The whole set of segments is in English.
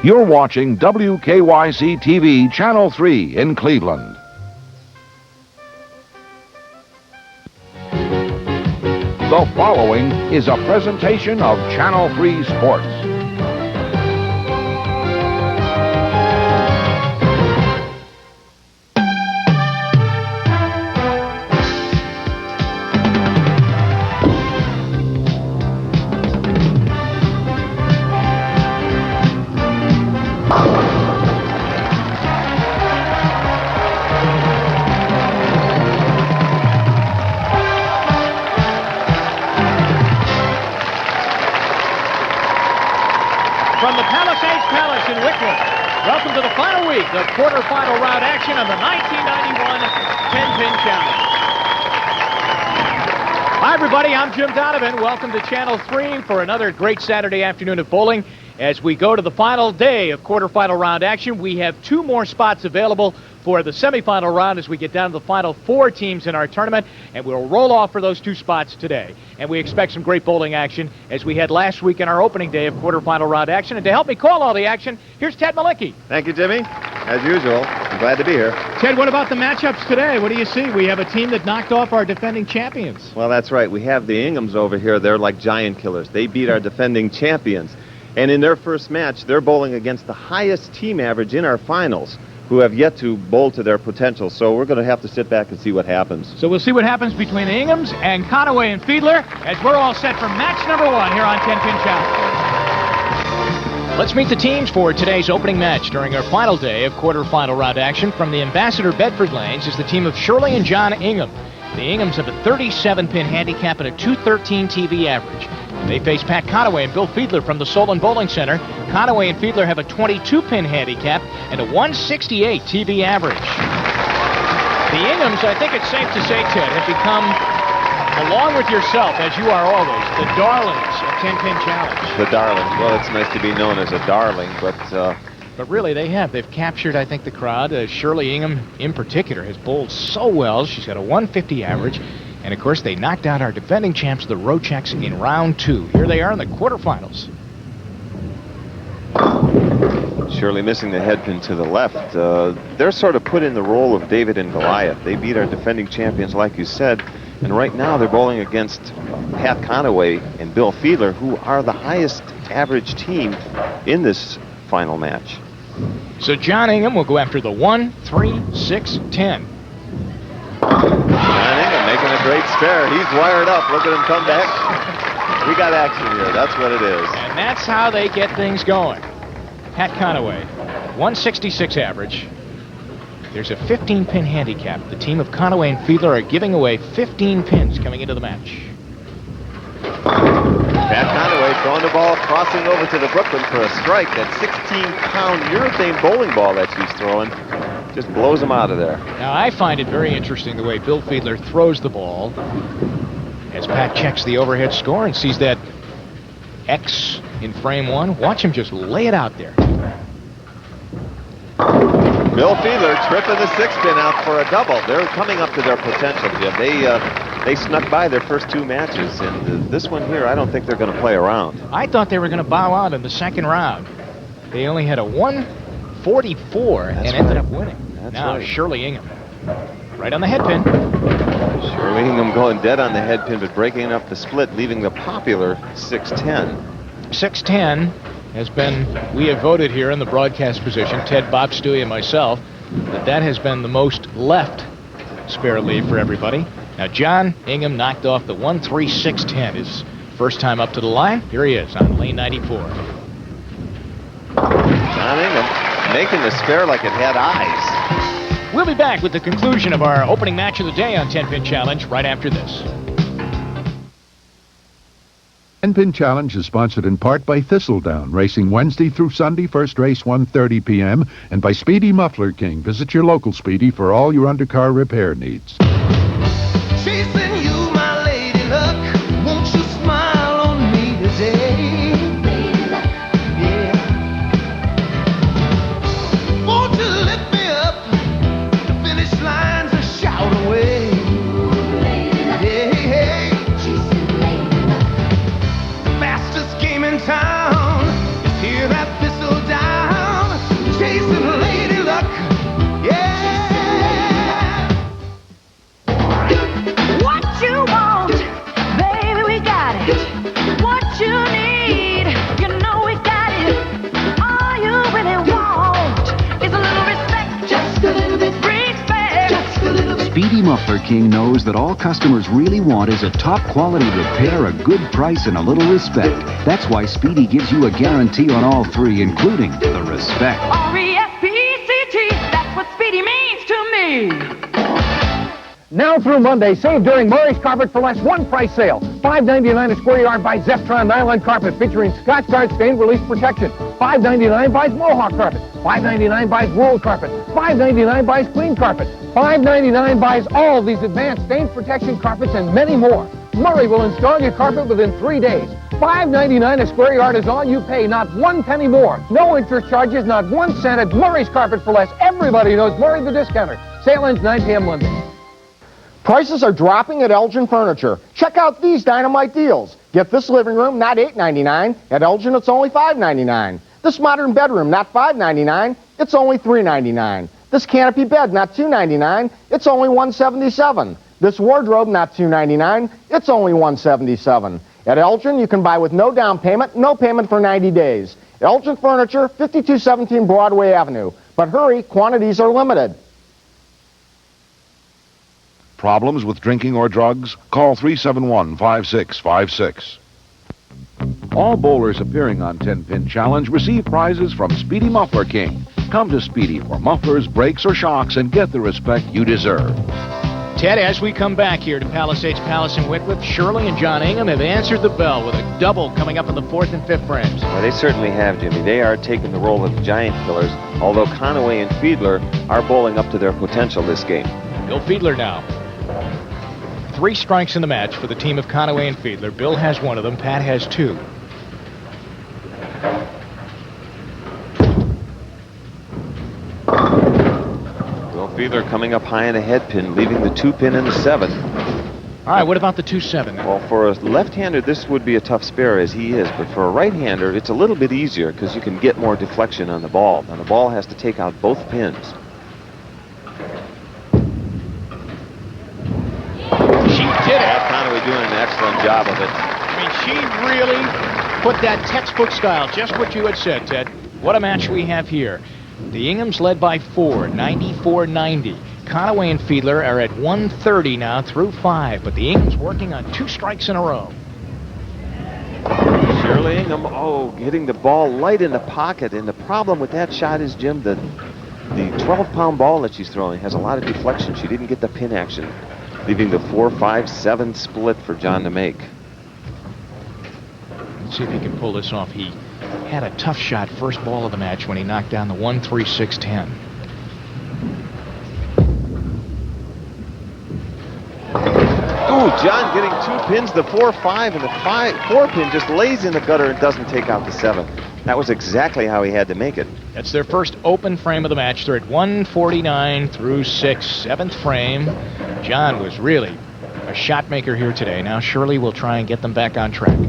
You're watching WKYC TV Channel 3 in Cleveland. The following is a presentation of Channel 3 Sports. From the Palisades Palace in Wickliffe, welcome to the final week of quarterfinal round action on the 1991 10-Pin Challenge. Hi, everybody. I'm Jim Donovan. Welcome to Channel 3 for another great Saturday afternoon of bowling. As we go to the final day of quarterfinal round action, we have 2 more spots available for the semifinal round as we get down to the final 4 teams in our tournament, and we'll roll off for those 2 spots today. And we expect some great bowling action as we had last week in our opening day of quarterfinal round action. And to help me call all the action, here's Ted Malicki. Thank you, Jimmy. As usual, I'm glad to be here. Ted, what about the matchups today? What do you see? We have a team that knocked off our defending champions. Well, that's right. We have the Inghams over here. They're like giant killers. They beat our defending champions. And in their first match, they're bowling against the highest team average in our finals, who have yet to bowl to their potential. So we're going to have to sit back and see what happens. So we'll see what happens between the Inghams and Conaway and Fiedler as we're all set for match number 1 here on 10-Pin Challenge. Let's meet the teams for today's opening match during our final day of quarterfinal round action. From the Ambassador Bedford Lanes is the team of Shirley and John Ingham. The Inghams have a 37-pin handicap and a .213 TV average. They face Pat Conaway and Bill Fiedler from the Solon Bowling Center. Conaway and Fiedler have a 22-pin handicap and a .168 TV average. The Inghams, I think it's safe to say, Ted, have become, along with yourself, as you are always, the darlings of 10-Pin Challenge. The darlings. Well, it's nice to be known as a darling, but really, they have. They've captured, I think, the crowd. Shirley Ingham, in particular, has bowled so well. She's got a .150 average. And, of course, they knocked out our defending champs, the Rochecks, in round 2. Here they are in the quarterfinals. Shirley missing the headpin to the left. They're sort of put in the role of David and Goliath. They beat our defending champions, like you said. And right now they're bowling against Pat Conaway and Bill Fiedler, who are the highest average team in this final match. So John Ingham will go after the 1, 3, 6, 10. John Ingham making a great spare. He's wired up. Look at him come back. We got action here. That's what it is. And that's how they get things going. Pat Conaway, 166 average. There's a 15-pin handicap. The team of Conaway and Fiedler are giving away 15 pins coming into the match. Pat Conaway throwing the ball, crossing over to the Brooklyn for a strike. That 16-pound urethane bowling ball that she's throwing just blows him out of there. Now, I find it very interesting the way Bill Fiedler throws the ball as Pat checks the overhead score and sees that X in frame 1. Watch him just lay it out there. Bill Fiedler tripping the 6-pin out for a double. They're coming up to their potential, Jim. They snuck by their first 2 matches, and this one here, I don't think they're going to play around. I thought they were going to bow out in the second round. They only had a 144 and ended up winning. Now, right. Shirley Ingham, right on the headpin. Shirley Ingham going dead on the headpin, but breaking up the split, leaving the popular 610. 610 has been, we have voted here in the broadcast position, Ted, Bob, Stewie, and myself, that has been the most left spare lead for everybody. Now, John Ingham knocked off the 1-3-6-10. His first time up to the line. Here he is on lane 94. John Ingham making the spare like it had eyes. We'll be back with the conclusion of our opening match of the day on 10-Pin Challenge right after this. 10-Pin Challenge is sponsored in part by Thistledown, racing Wednesday through Sunday, first race 1:30 p.m., and by Speedy Muffler King. Visit your local Speedy for all your undercar repair needs. Chasing you, my lady luck. Won't you smile on me today? Lady luck. Yeah. Won't you lift me up? The finish line's a shout away. Lady luck. Hey, hey. Chasing lady luck. The fastest game in town is here at Thistledown. Speedy Muffler King knows that all customers really want is a top-quality repair, a good price, and a little respect. That's why Speedy gives you a guarantee on all three, including the respect. R-E-S-P-E-C-T, that's what Speedy means to me. Now through Monday, save during Murray's Carpet for Less one-price sale. $5.99 a square yard buys Zeftron nylon carpet featuring Scotch Guard stain release protection. $5.99 buys Mohawk carpet. $5.99 buys wool carpet. $5.99 buys clean carpet. $5.99 buys all these advanced stain protection carpets and many more. Murray will install your carpet within 3 days. $5.99 a square yard is all you pay, not 1 penny more. No interest charges, not 1 cent at Murray's Carpet for Less. Everybody knows Murray the discounter. Sale ends 9 p.m. Monday. Prices are dropping at Elgin Furniture. Check out these dynamite deals. Get this living room, not $8.99. At Elgin, it's only $5.99. This modern bedroom, not $5.99. It's only $3.99. This canopy bed, not $2.99. It's only $177. This wardrobe, not $2.99. It's only $177. At Elgin, you can buy with no down payment, no payment for 90 days. Elgin Furniture, 5217 Broadway Avenue. But hurry, quantities are limited. Problems with drinking or drugs? Call 371-5656. All bowlers appearing on 10-Pin Challenge receive prizes from Speedy Muffler King. Come to Speedy for mufflers, brakes, or shocks and get the respect you deserve. Ted, as we come back here to Palisades Palace in Wickliffe, Shirley and John Ingham have answered the bell with a double coming up in the 4th and 5th frames. Well, they certainly have, Jimmy. They are taking the role of giant killers, although Conaway and Fiedler are bowling up to their potential this game. Bill Fiedler now. 3 strikes in the match for the team of Conaway and Fiedler. Bill has 1 of them. Pat has 2. Bill Fiedler coming up high in a head pin, leaving the 2-pin in the 7. All right, what about the 2-7? Well, for a left-hander, this would be a tough spare as he is, but for a right-hander, it's a little bit easier because you can get more deflection on the ball. Now, the ball has to take out both pins. She did it. Conaway doing an excellent job of it. I mean, she really put that textbook style, just what you had said, Ted. What a match we have here. The Inghams led by 4, 94-90. Conaway and Fiedler are at 130 now through 5, but the Inghams working on 2 strikes in a row. Shirley Ingham, hitting the ball light in the pocket, and the problem with that shot is, Jim, the 12-pound ball that she's throwing has a lot of deflection. She didn't get the pin action, leaving the 4-5-7 split for John to make. Let's see if he can pull this off. He had a tough shot first ball of the match when he knocked down the 1-3-6-10. Ooh, John getting 2 pins, the 4-5, and the 4-pin just lays in the gutter and doesn't take out the 7. That was exactly how he had to make it. That's their first open frame of the match. They're at 149 through 6, 7th frame. John was really a shot maker here today. Now Shirley will try and get them back on track.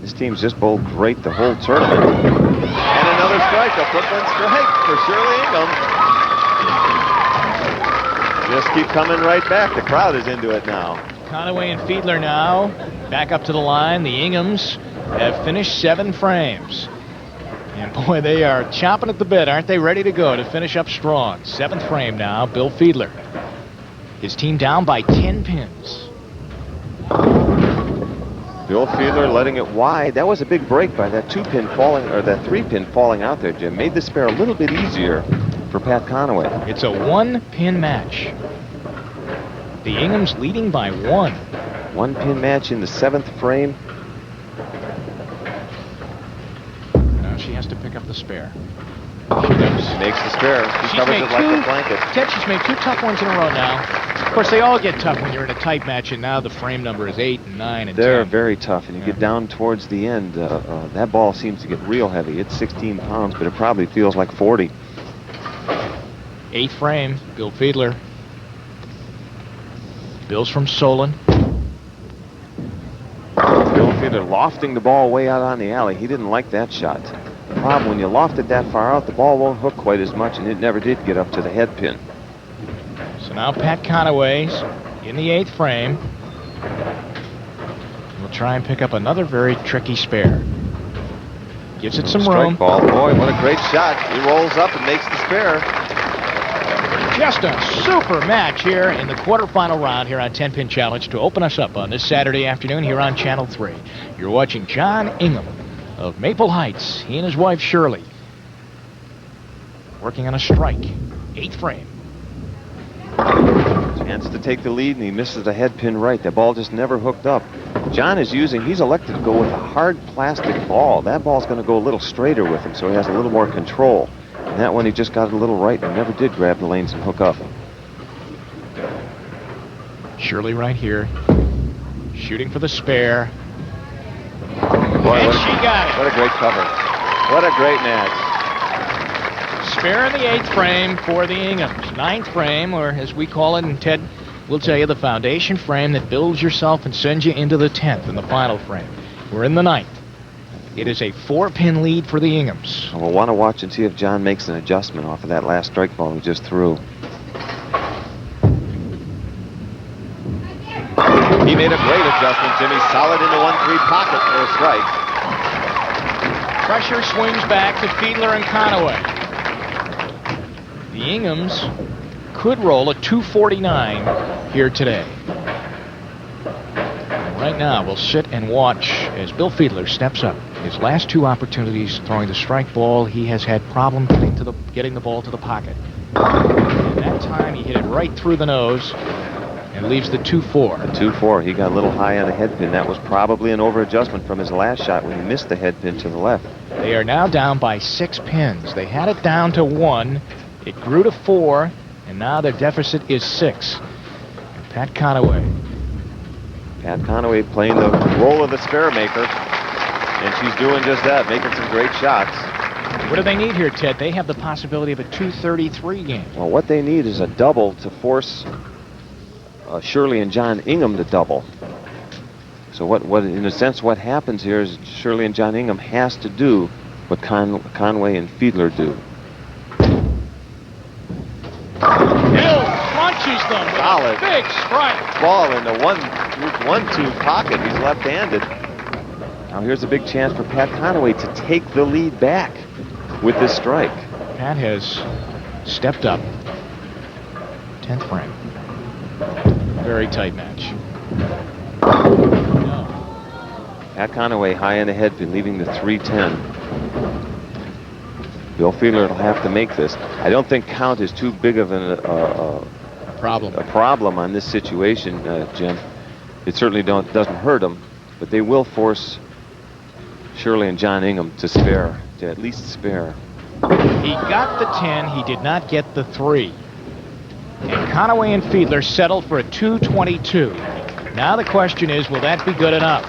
This team's just bowled great the whole tournament. And another strike, a Brooklyn strike for Shirley Ingham. Just keep coming right back. The crowd is into it now. Conaway and Fiedler now back up to the line. The Inghams have finished 7 frames. And boy, they are chomping at the bit, aren't they? Ready to go to finish up strong. 7th frame now, Bill Fiedler. His team down by 10 pins. Bill Fiedler letting it wide. That was a big break by that 2-pin falling, or that 3-pin falling out there, Jim. Made the spare a little bit easier for Pat Conaway. It's a 1-pin match. The Inghams leading by 1. 1-pin match in the 7th frame. Now she has to pick up the spare. She does. She makes the spare. She covers it like a blanket. Ted, she's made 2 tough ones in a row now. Of course, they all get tough when you're in a tight match, and now the frame number is 8 and 9 and 10. They're very tough, and you get down towards the end, that ball seems to get real heavy. It's 16 pounds, but it probably feels like 40. 8th frame, Bill Fiedler. Bill's from Solon. Bill Fiedler lofting the ball way out on the alley. He didn't like that shot. The problem, when you loft it that far out, the ball won't hook quite as much, and it never did get up to the head pin. So now Pat Conaway's in the 8th frame. We'll try and pick up another very tricky spare. Gives it some room. Strike ball. Boy, what a great shot. He rolls up and makes the spare. Just a super match here in the quarterfinal round here on 10-Pin Challenge to open us up on this Saturday afternoon here on Channel 3. You're watching John Ingham of Maple Heights. He and his wife Shirley working on a strike. 8th frame. Chance to take the lead, and he misses the head pin right. The ball just never hooked up. John is he's elected to go with a hard plastic ball. That ball's going to go a little straighter with him, so he has a little more control. And that one, he just got it a little right and never did grab the lanes and hook up. Shirley right here, shooting for the spare. Boy, And she got it. What a great cover. What a great match. Spare in the 8th frame for the Inghams. 9th frame, or as we call it, and Ted will tell you, the foundation frame that builds yourself and sends you into the 10th in the final frame. We're in the 9th. It is a 4-pin lead for the Inghams. We'll want to watch and see if John makes an adjustment off of that last strike ball he just threw. He made a great adjustment, Jimmy. Solid in the 1-3 pocket for a strike. Pressure swings back to Fiedler and Conaway. The Inghams could roll a 249 here today. Right now, we'll sit and watch as Bill Fiedler steps up. His last 2 opportunities throwing the strike ball, he has had problem getting the ball to the pocket. And that time, he hit it right through the nose and leaves the 2-4. The 2-4, he got a little high on the head pin. That was probably an over-adjustment from his last shot when he missed the head pin to the left. They are now down by 6 pins. They had it down to 1. It grew to 4, and now their deficit is 6. And Pat Conaway. Pat Conaway playing the role of the spare maker, and she's doing just that, making some great shots. What do they need here, Ted? They have the possibility of a 233 game. Well, what they need is a double to force Shirley and John Ingham to double. So what in a sense, what happens here is Shirley and John Ingham has to do what Conway and Fiedler do. Hill crunches them with Solid. a big strike. Ball in the 1-2 pocket. He's left-handed. Now here's a big chance for Pat Conaway to take the lead back with this strike. Pat has stepped up. 10th frame. Very tight match. No. Pat Conaway high in the head pin, leaving the 3-10. Bill Fiedler will have to make this. I don't think count is too big of a problem on this situation, Jim. It certainly doesn't hurt them, but they will force Shirley and John Ingham to at least spare. He got the 10. He did not get the 3. And Conaway and Fiedler settled for a 222. Now the question is, will that be good enough?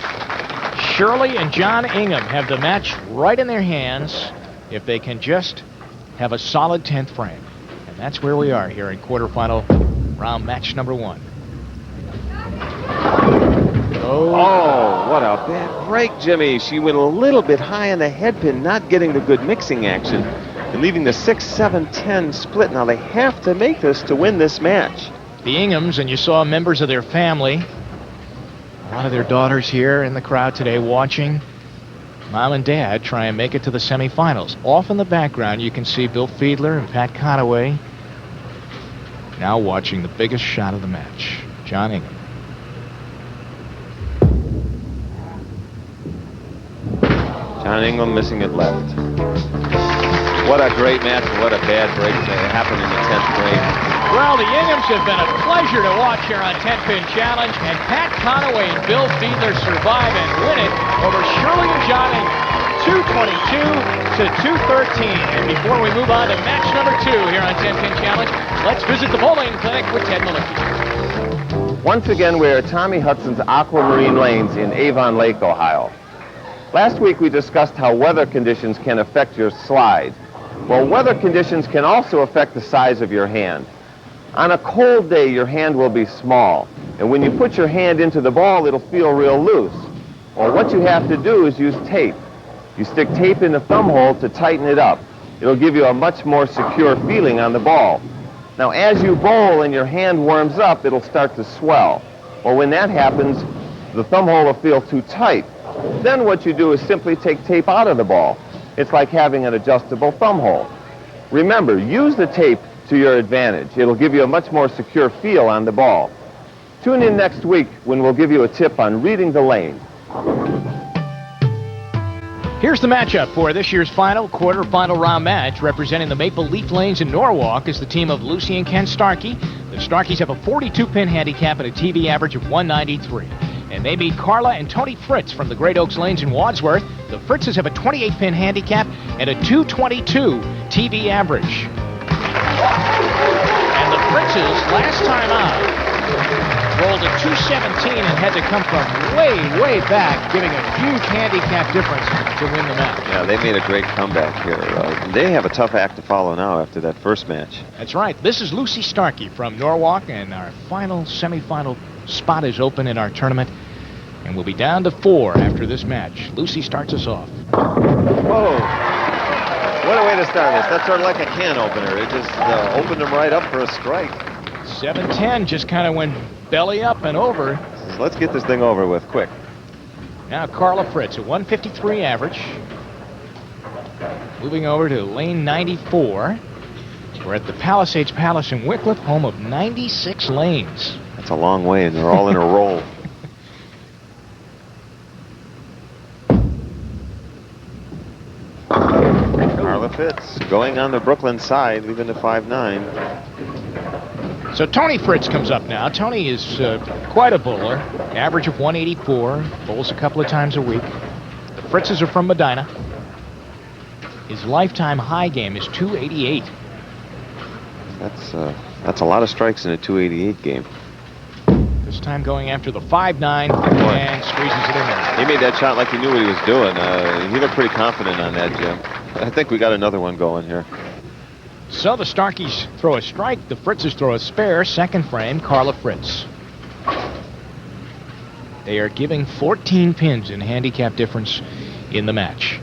Shirley and John Ingham have the match right in their hands if they can just have a solid 10th frame. And that's where we are here in quarterfinal round match number 1. Oh, what a bad break, Jimmy. She went a little bit high on the head pin, not getting the good mixing action, and leaving the 6-7-10 split. Now they have to make this to win this match. The Inghams, and you saw members of their family, a lot of their daughters here in the crowd today watching Mom and Dad try and make it to the semifinals. Off in the background, you can see Bill Fiedler and Pat Conaway now watching the biggest shot of the match, John Ingham. John Ingham missing it left. What a great match and what a bad break that happened in the 10th frame. Well, the Inghams have been a pleasure to watch here on 10-Pin Challenge, and Pat Conaway and Bill Fiedler survive and win it over Shirley and John Ingham, 222 to 213. And before we move on to match number 2 here on 10-Pin Challenge, let's visit the bowling clinic with Ted Malicki. Once again, we're at Tommy Hudson's Aquamarine Lanes in Avon Lake, Ohio. Last week we discussed how weather conditions can affect your slide. Well, weather conditions can also affect the size of your hand. On a cold day, your hand will be small, and when you put your hand into the ball, it'll feel real loose. Well, what you have to do is use tape. You stick tape in the thumb hole to tighten it up. It'll give you a much more secure feeling on the ball. Now, as you bowl and your hand warms up, it'll start to swell. Well, when that happens, the thumb hole will feel too tight. Then what you do is simply take tape out of the ball. It's like having an adjustable thumb hole. Remember, use the tape to your advantage. It'll give you a much more secure feel on the ball. Tune in next week when we'll give you a tip on reading the lane. Here's the matchup for this year's quarterfinal round match. Representing the Maple Leaf Lanes in Norwalk is the team of Lucy and Ken Starkey. The Starkeys have a 42-pin handicap and a TV average of 193. And they meet Carla and Tony Fritz from the Great Oaks Lanes in Wadsworth. The Fritzes have a 28-pin handicap and a 222 TV average. And the Fritzes, last time out, rolled a 217 and had to come from way back, giving a huge handicap difference to win the match. Yeah, they made a great comeback here. They have a tough act to follow now after that first match. That's right. This is Lucy Starkey from Norwalk, and our final semifinal spot is open in our tournament, and we'll be down to 4 after this match. Lucy starts us off. Whoa! What a way to start this. That's sort of like a can opener. It just opened them right up for a strike. 7-10 just kind of went belly up and over. Let's get this thing over with quick. Now Carla Fritz, a 153 average. Moving over to lane 94. We're at the Palisades Palace in Wickliffe, home of 96 lanes. That's a long way, and they're all in a row. Carla Fritz going on the Brooklyn side, leaving the 5-9. So Tony Fritz comes up now. Tony is quite a bowler, average of 184, bowls a couple of times a week. The Fritzes are from Medina. His lifetime high game is 288. That's a lot of strikes in a 288 game. This time going after the 5-9 and squeezes it in there. He made that shot like he knew what he was doing. He looked pretty confident on that, Jim. I think we got another one going here. So the Starkeys throw a strike, the Fritzes throw a spare. Second frame, Carla Fritz. They are giving 14 pins in handicap difference in the match.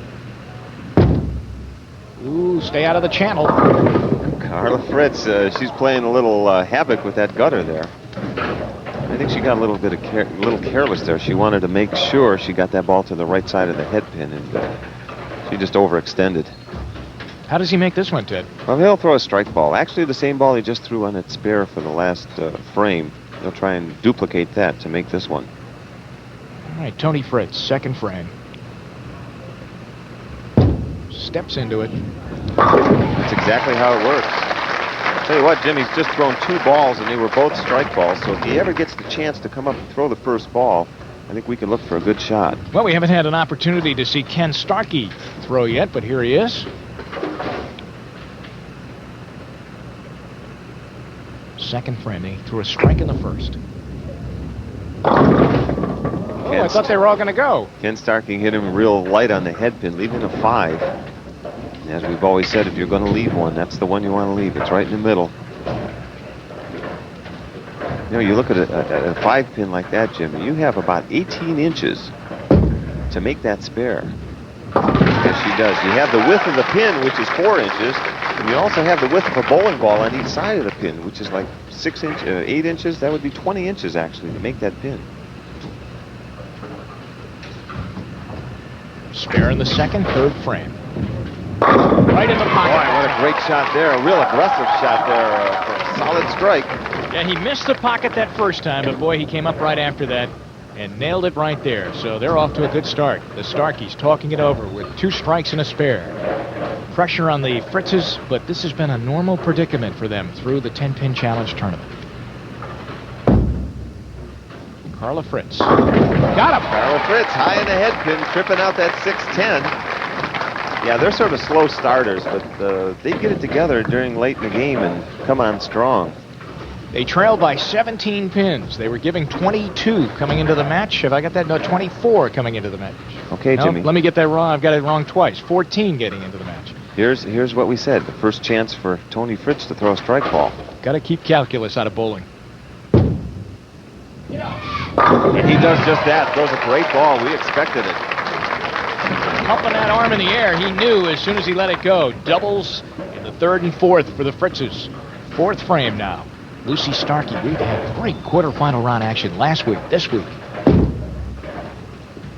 Ooh, stay out of the channel. Carla Fritz, she's playing a little havoc with that gutter there. I think she got a little bit of little careless there. She wanted to make sure she got that ball to the right side of the head pin, and she just overextended. How does he make this one, Ted? Well, he'll throw a strike ball. Actually, the same ball he just threw on that spare for the last frame. He'll try and duplicate that to make this one. All right, Tony Fritz, second frame. Steps into it. That's exactly how it works. Tell you what, Jim, he's just thrown 2 balls, and they were both strike balls. So if he ever gets the chance to come up and throw the first ball, I think we could look for a good shot. Well, we haven't had an opportunity to see Ken Starkey throw yet, but here he is. Second frame, he threw a strike in the first. Oh, I thought they were all going to go. Ken Starkey hit him real light on the head pin, leaving a 5. And as we've always said, if you're going to leave one, that's the one you want to leave. It's right in the middle. You know, you look at a 5 pin like that, Jim, you have about 18 inches to make that spare. Yes, she does. You have the width of the pin, which is 4 inches, and you also have the width of a bowling ball on each side of the pin, which is like 8 inches. That would be 20 inches, actually, to make that pin. Spare in the second, third frame. Right in the pocket. Boy, what a great shot there. A real aggressive shot there for a solid strike. Yeah, he missed the pocket that first time, but boy, he came up right after that and nailed it right there. So they're off to a good start. The Starkeys talking it over with 2 strikes and a spare. Pressure on the Fritzes, but this has been a normal predicament for them through the 10-pin challenge tournament. Carla Fritz. Got him! Carla Fritz, high in the head pin, tripping out that 6-10. Yeah, they're sort of slow starters, but they get it together during late in the game and come on strong. They trailed by 17 pins. They were giving 22 coming into the match. Have I got that? No, 24 coming into the match. Okay, no, Jimmy. Let me get that wrong. I've got it wrong twice. 14 getting into the match. Here's what we said. The first chance for Tony Fritz to throw a strike ball. Got to keep calculus out of bowling. And he does just that. Throws a great ball. We expected it. Pumping that arm in the air. He knew as soon as he let it go. Doubles in the third and fourth for the Fritzes. Fourth frame now. Lucy Starkey. We've had great quarterfinal round action last week, this week.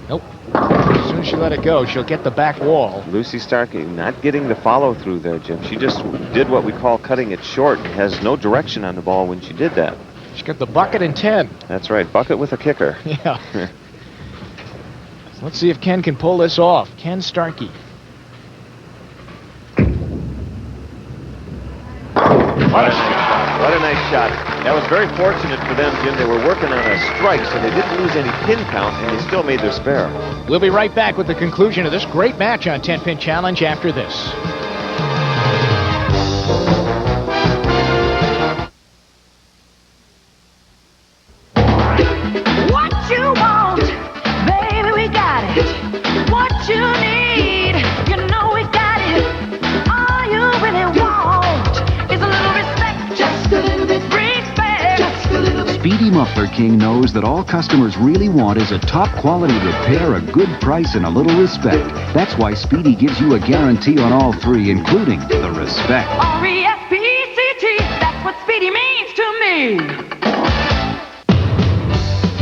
Nope. As soon as she let it go, she'll get the back wall. Lucy Starkey not getting the follow-through there, Jim. She just did what we call cutting it short. Has no direction on the ball when she did that. She got the bucket in 10. That's right, bucket with a kicker. Yeah. So let's see if Ken can pull this off. Ken Starkey. What a nice shot. That was very fortunate for them, Jim. They were working on a strike, so they didn't lose any pin count, and they still made their spare. We'll be right back with the conclusion of this great match on 10-Pin Challenge after this. What you want, baby, we got it. What you need, you know we got it. All you really want is a little respect, just a little bit respect, just a little bit. Speedy Muffler King knows that all customers really want is a top quality repair, a good price, and a little respect. That's why Speedy gives you a guarantee on all three, including the respect. R-E-S-P-E-C-T, that's what Speedy means to me.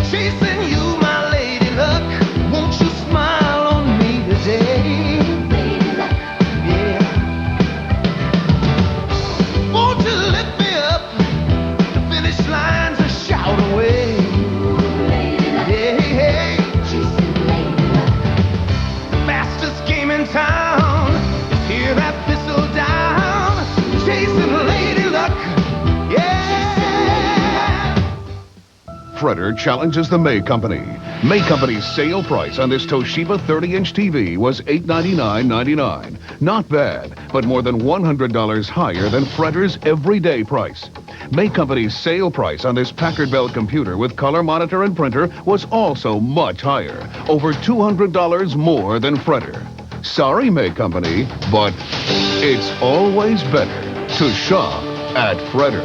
Chasing you, my lady luck. Won't you smile on me today? Yeah. Won't you lift me up? The finish line's a shout away. Yeah, hey. The fastest game in town is here at Thistledown. Chasing lady luck. Yeah. Fredder challenges the May Company. May Company's sale price on this Toshiba 30-inch TV was $899.99. Not bad, but more than $100 higher than Fredder's everyday price. May Company's sale price on this Packard Bell computer with color monitor and printer was also much higher, over $200 more than Fredder. Sorry, May Company, but it's always better to shop at Fredder.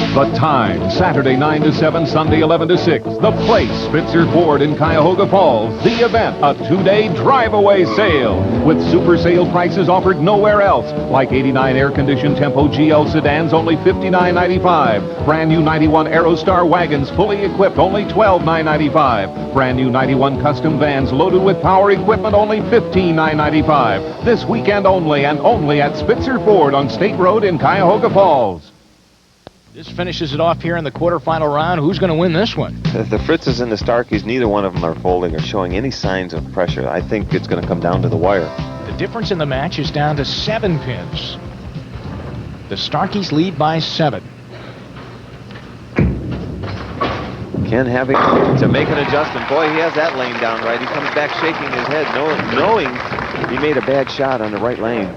The time, Saturday 9 to 7, Sunday 11 to 6. The place, Spitzer Ford in Cuyahoga Falls. The event, a 2-day drive-away sale with super sale prices offered nowhere else. Like 89 air-conditioned Tempo GL sedans, only $59.95. Brand new 91 Aerostar wagons, fully equipped, only $12,995. Brand new 91 custom vans loaded with power equipment, only $15,995. This weekend only, and only at Spitzer Ford on State Road in Cuyahoga Falls. This finishes it off here in the quarterfinal round. Who's going to win this one? The Fritzes and the Starkeys, neither one of them are folding or showing any signs of pressure. I think it's going to come down to the wire. The difference in the match is down to 7 pins. The Starkeys lead by 7. Ken having to make an adjustment. Boy, he has that lane down right. He comes back shaking his head, knowing he made a bad shot on the right lane.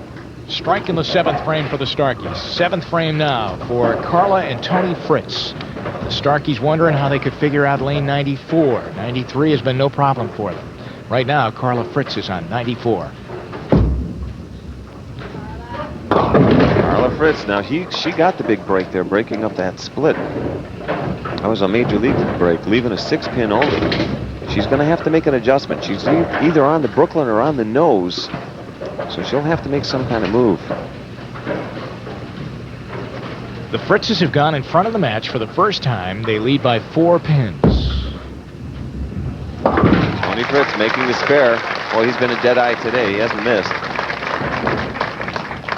Strike in the 7th frame for the Starkeys. 7th frame now for Carla and Tony Fritz. The Starkeys wondering how they could figure out lane 94. 93 has been no problem for them. Right now, Carla Fritz is on 94. Carla Fritz, now she got the big break there, breaking up that split. That was a major league break, leaving a 6-pin only. She's going to have to make an adjustment. She's either on the Brooklyn or on the nose. So she'll have to make some kind of move. The Fritzes have gone in front of the match for the first time. They lead by 4 pins. Tony Fritz making the spare. Well, he's been a dead eye today. He hasn't missed.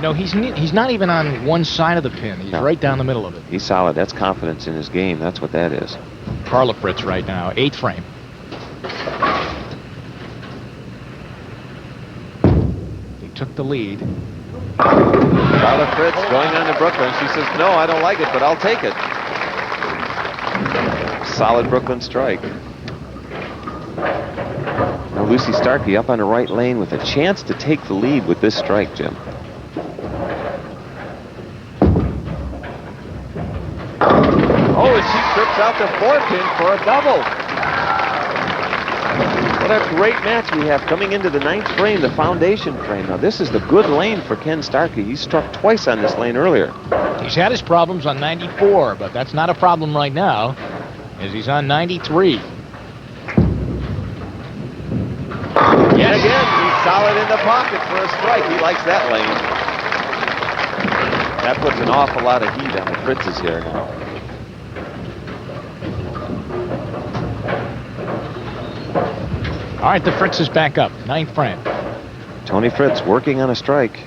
No, he's not even on one side of the pin. He's right down the middle of it. He's solid. That's confidence in his game. That's what that is. Carla Fritz right now, 8th frame. Took the lead. Carla Fritz going on to Brooklyn. She says, no, I don't like it, but I'll take it. Solid Brooklyn strike. Now Lucy Starkey up on the right lane with a chance to take the lead with this strike, Jim. Oh, and she trips out the 4-pin for a double. What a great match we have coming into the 9th frame, the foundation frame. Now, this is the good lane for Ken Starkey. He struck twice on this lane earlier. He's had his problems on 94, but that's not a problem right now, as he's on 93. Yes. And again, he's solid in the pocket for a strike. He likes that lane. That puts an awful lot of heat on the Fritzes here now. All right, the Fritz is back up. 9th frame. Tony Fritz working on a strike. He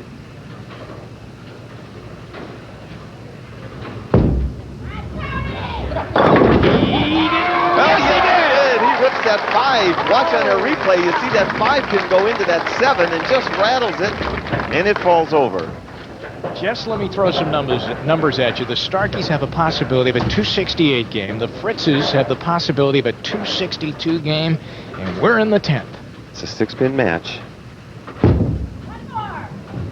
whips that 5. Watch on a replay. You see that 5 pin go into that 7 and just rattles it, and it falls over. Just let me throw some numbers at you. The Starkeys have a possibility of a 268 game. The Fritzes have the possibility of a 262 game, and we're in the 10th. It's a 6-pin match.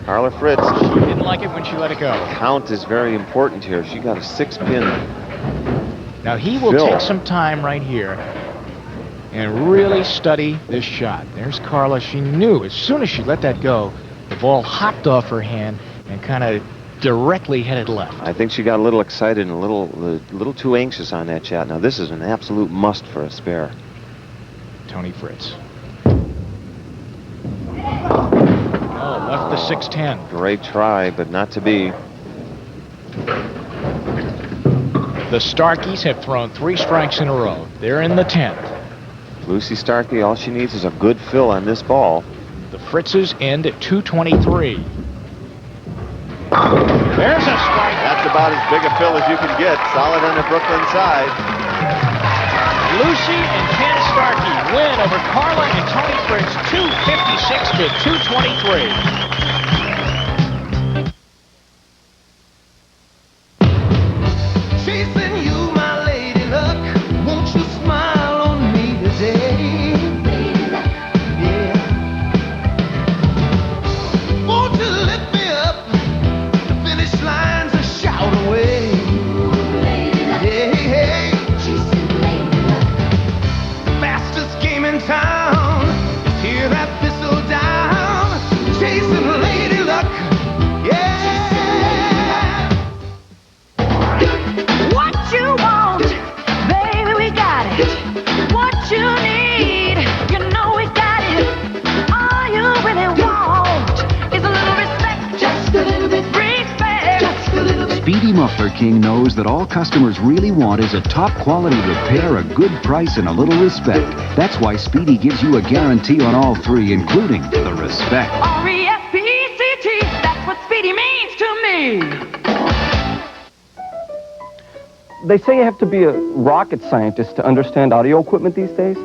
Carla Fritz. She didn't like it when she let it go. Count is very important here. She got a 6-pin. Now he will take some time right here and really study this shot. There's Carla. She knew as soon as she let that go, the ball hopped off her hand and kind of directly headed left. I think she got a little excited and a little too anxious on that shot. Now this is an absolute must for a spare. Tony Fritz. Oh, left the 6-10. Great try, but not to be. The Starkeys have thrown 3 strikes in a row. They're in the 10th. Lucy Starkey, all she needs is a good fill on this ball. The Fritzes end at 223. There's a strike. That's about as big a fill as you can get. Solid on the Brooklyn side. Lucy and Ken Starkey win over Carla and Tony Fritz, 256 to 223. Chasing you, my lady luck. Won't you smile on me today? Yeah. Won't you lift me up? The finish line's a shout away. Yeah. Fastest game in town. Hear that whistle down. Chasing lady luck. Yeah. What you want, baby, we got it. What you need, you know we got it. All you really want is a little respect, just a little bit respect, just a little bit. Speedy Muffler King knows that all customers really want is a top quality repair, a good price, and a little respect. That's why Speedy gives you a guarantee on all 3, including the respect. R-E-S-P-E-C-T, that's what Speedy means to me. They say you have to be a rocket scientist to understand audio equipment these days.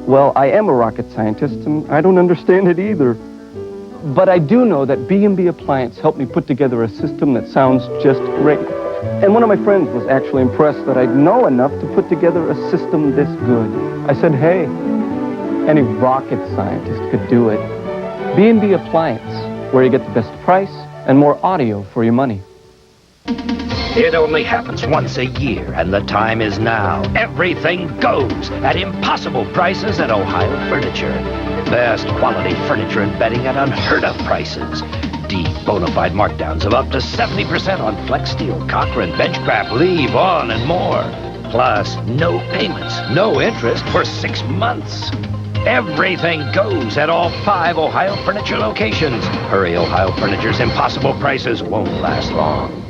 Well, I am a rocket scientist, and I don't understand it either. But I do know that B&B Appliance helped me put together a system that sounds just great. And one of my friends was actually impressed that I'd know enough to put together a system this good. I said, hey, any rocket scientist could do it. B&B Appliance, where you get the best price and more audio for your money. It only happens once a year, and the time is now. Everything goes at impossible prices at Ohio Furniture. Best quality furniture and bedding at unheard of prices. Deep bona fide markdowns of up to 70% on Flex Steel, Cochrane, Benchcraft, Lee, Vaughn, and more. Plus, no payments, no interest for 6 months. Everything goes at all 5 Ohio Furniture locations. Hurry, Ohio Furniture's impossible prices won't last long.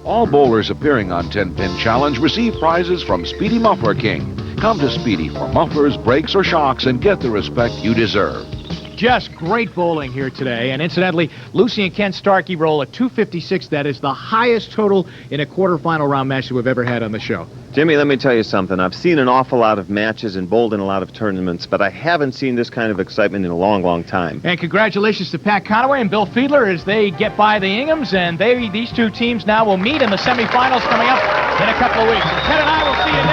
All bowlers appearing on 10-Pin Challenge receive prizes from Speedy Muffler King. Come to Speedy for mufflers, brakes, or shocks and get the respect you deserve. Just great bowling here today. And incidentally, Lucy and Ken Starkey roll a 256. That is the highest total in a quarterfinal round match that we've ever had on the show. Jimmy, let me tell you something. I've seen an awful lot of matches and bowled in a lot of tournaments, but I haven't seen this kind of excitement in a long, long time. And congratulations to Pat Conaway and Bill Fiedler as they get by the Inghams, and these 2 teams now will meet in the semifinals coming up in a couple of weeks. Ken and I will see you